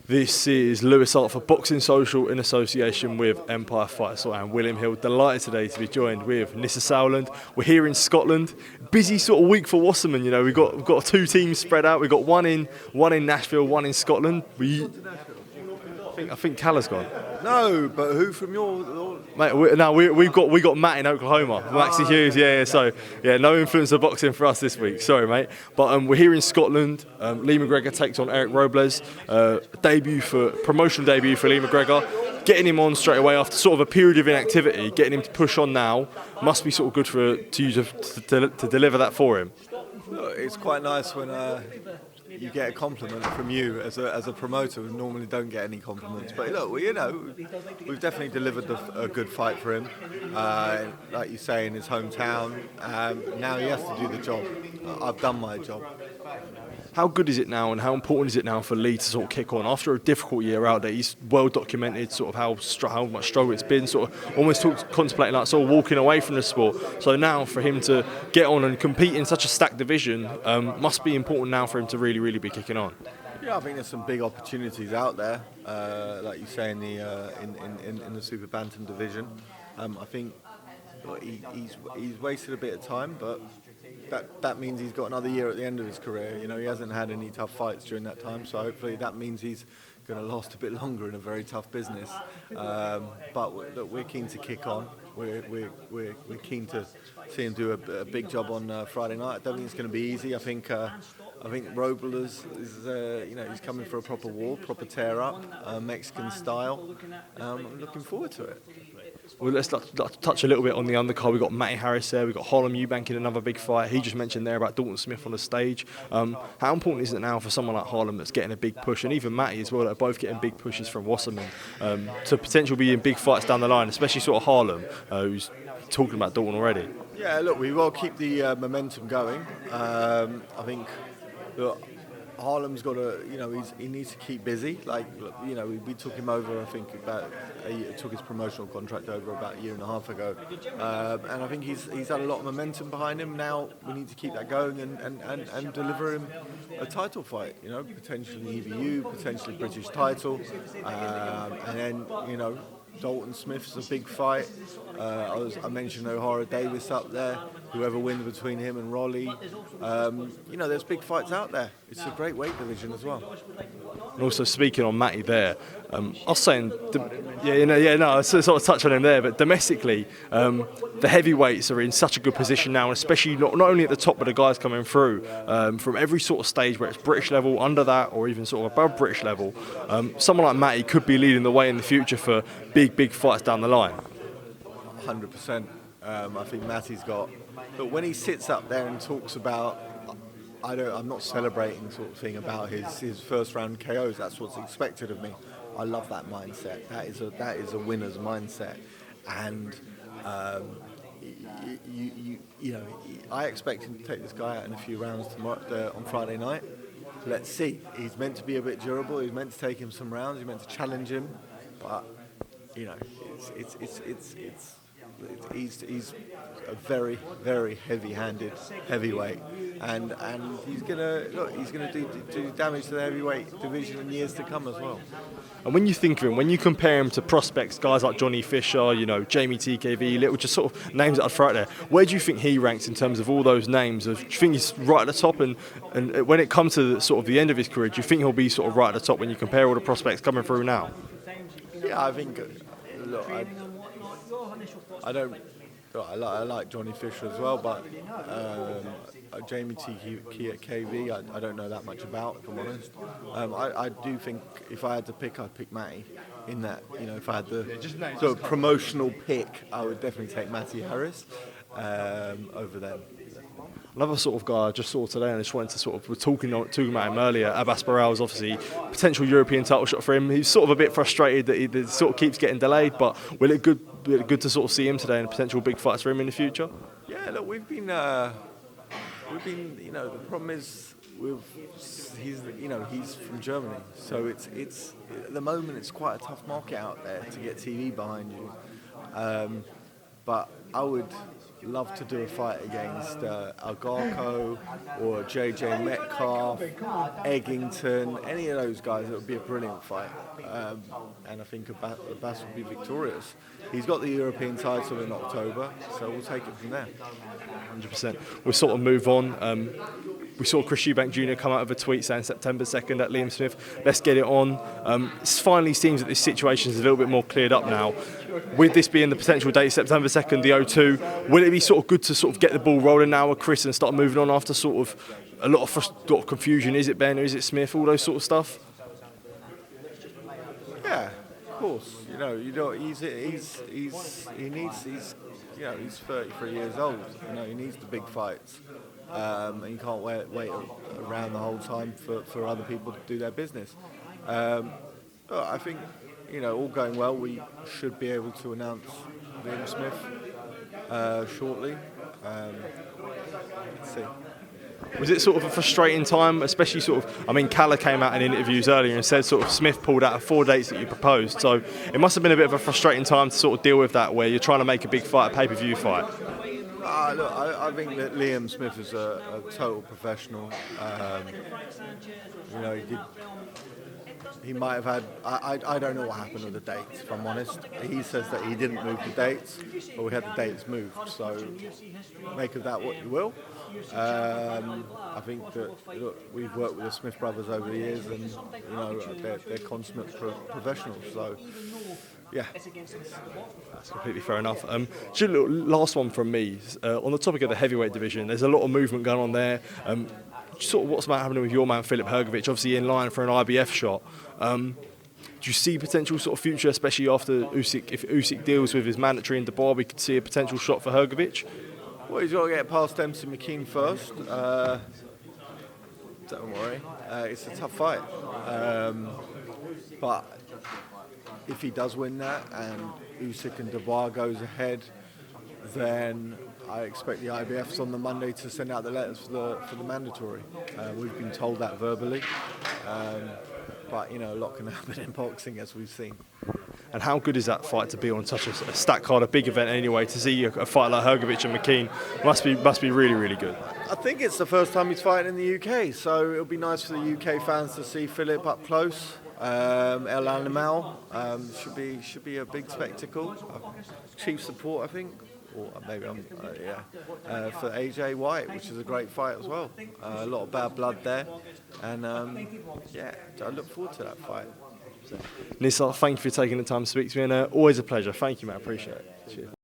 This is Lewis Hart for Boxing Social in association with Empire Fights. I'm William Hill, delighted today to be joined with Nisse Sauerland. We're here in Scotland. Busy sort of week for Wasserman. You know, we've got two teams spread out. We've got one in Nashville, one in Scotland. I think Call's gone. No, but who from your? Mate, we've got Matt in Oklahoma, Maxie Hughes. Yeah, so no influence of boxing for us this week. Sorry, mate. But we're here in Scotland. Lee McGregor takes on Erik Robles. Promotional debut for Lee McGregor. Getting him on straight away after sort of a period of inactivity, getting him to push on now must be sort of good for you to deliver that for him. Look, it's quite nice when you get a compliment from you as a promoter who normally don't get any compliments. But look, we've definitely delivered a good fight for him. Like you say, in his hometown. Now he has to do the job. I've done my job. How good is it now, and how important is it now for Lee to sort of kick on after a difficult year out there? He's well documented, sort of how much struggle it's been, sort of almost contemplating like sort of walking away from the sport. So now for him to get on and compete in such a stacked division must be important now for him to really be kicking on. Yeah, I think there's some big opportunities out there, like you say in the super bantam division. I think he's wasted a bit of time, but that means he's got another year at the end of his career. You know, he hasn't had any tough fights during that time, so hopefully that means he's going to last a bit longer in a very tough business. But we're keen to kick on. We're keen to see him do a big job on Friday night. I don't think it's going to be easy. I think Robles is he's coming for a proper war, proper tear up, Mexican style. I'm looking forward to it. Well, let's touch a little bit on the undercard. We've got Matty Harris there. We've got Harlem Eubank in another big fight. He just mentioned there about Dalton Smith on the stage. How important is it now for someone like Harlem that's getting a big push, and even Matty as well, that are both getting big pushes from Wasserman, to potentially be in big fights down the line, especially sort of Harlem, who's talking about Dalton already? Yeah, look, we will keep the momentum going. I think, look, Harlem's got he needs to keep busy. Like, we took him over, I think, took his promotional contract over about a year and a half ago. And I think he's had a lot of momentum behind him. Now we need to keep that going and deliver him a title fight, potentially EBU, potentially British title. And then, Dalton Smith's a big fight. I mentioned O'Hara Davis up there. Whoever wins between him and Rolly, there's big fights out there. It's a great weight division as well. And also speaking on Matty there, I was saying, I sort of touched on him there, but domestically, the heavyweights are in such a good position now, especially not only at the top, but the guys coming through from every sort of stage, where it's British level, under that, or even sort of above British level. Someone like Matty could be leading the way in the future for big fights down the line. 100%. I think Matty's got. But when he sits up there and talks about, I'm not celebrating sort of thing about his first round KOs. That's what's expected of me. I love that mindset. That is a winner's mindset, and I expect him to take this guy out in a few rounds tomorrow on Friday night. Let's see. He's meant to be a bit durable. He's meant to take him some rounds. He's meant to challenge him, but he's a very heavy-handed heavyweight, and he's gonna do damage to the heavyweight division in years to come as well. And when you think of him, when you compare him to prospects, guys like Johnny Fisher, Jamie TKV, little just sort of names that I'd throw out there, where do you think he ranks in terms of all those names? Do you think he's right at the top? And when it comes to sort of the end of his career, do you think he'll be sort of right at the top when you compare all the prospects coming through now? Yeah, I think. Look, I like Johnny Fisher as well, but Jamie TKV, I don't know that much about, if I'm honest. I do think if I had to pick, I'd pick Matty. In that, if I had the sort of promotional pick, I would definitely take Matty Harris over them. Another sort of guy I just saw today, and I just wanted to sort of, we're talking about him earlier, Abass Baraou is obviously potential European title shot for him. He's sort of a bit frustrated that he sort of keeps getting delayed, but will it good to sort of see him today and potential big fights for him in the future? Yeah, look, we've been, the problem is he's from Germany, so it's at the moment it's quite a tough market out there to get TV behind you. But I would love to do a fight against Algarco or JJ Metcalf, Eggington, any of those guys. It would be a brilliant fight, and I think Abass would be victorious. He's got the European title in October, so we'll take it from there. 100%. We'll sort of move on. We saw Chris Eubank Jr come out with a tweet saying September 2nd at Liam Smith. Let's get it on. It finally seems that this situation is a little bit more cleared up now. With this being the potential date, September 2nd, the O2, will it be sort of good to sort of get the ball rolling now with Chris and start moving on after sort of a lot of confusion? Is it Ben or is it Smith? All those sort of stuff. Yeah, of course. He's 33 years old. He needs the big fights. And you can't wait around the whole time for other people to do their business. But I think, all going well, we should be able to announce Liam Smith shortly. Let's see. Was it sort of a frustrating time, especially Calla came out in interviews earlier and said sort of Smith pulled out of 4 dates that you proposed, so it must have been a bit of a frustrating time to sort of deal with that, where you're trying to make a big fight, a pay-per-view fight. Look, I think that Liam Smith is a total professional. He might have had. I don't know what happened with the dates, if I'm honest. He says that he didn't move the dates, but we had the dates moved. So make of that what you will. I think that we've worked with the Smith brothers over the years, and they're consummate professionals. So. Yeah, that's completely fair enough. Just a last one from me. On the topic of the heavyweight division, there's a lot of movement going on there. Sort of what's happening with your man Filip Hrgovic, obviously in line for an IBF shot. Do you see potential sort of future, especially after Usyk? If Usyk deals with his mandatory in Dubai, we could see a potential shot for Hrgovic. Well, he's got to get past Demsey McKean first. Don't worry, it's a tough fight. But if he does win that and Usyk and Dubai goes ahead, then I expect the IBFs on the Monday to send out the letters for the mandatory. We've been told that verbally, but a lot can happen in boxing, as we've seen. And how good is that fight to be on such a stacked card, a big event anyway? To see a fight like Hrgovic and McKean must be really, really good. I think it's the first time he's fighting in the UK, so it'll be nice for the UK fans to see Filip up close. El Animal should be a big spectacle. Chief support, I think, or maybe for AJ White, which is a great fight as well. A lot of bad blood there, and I look forward to that fight. Nisse, thank you for taking the time to speak to me, and always a pleasure. Thank you, man. Appreciate it. Cheers.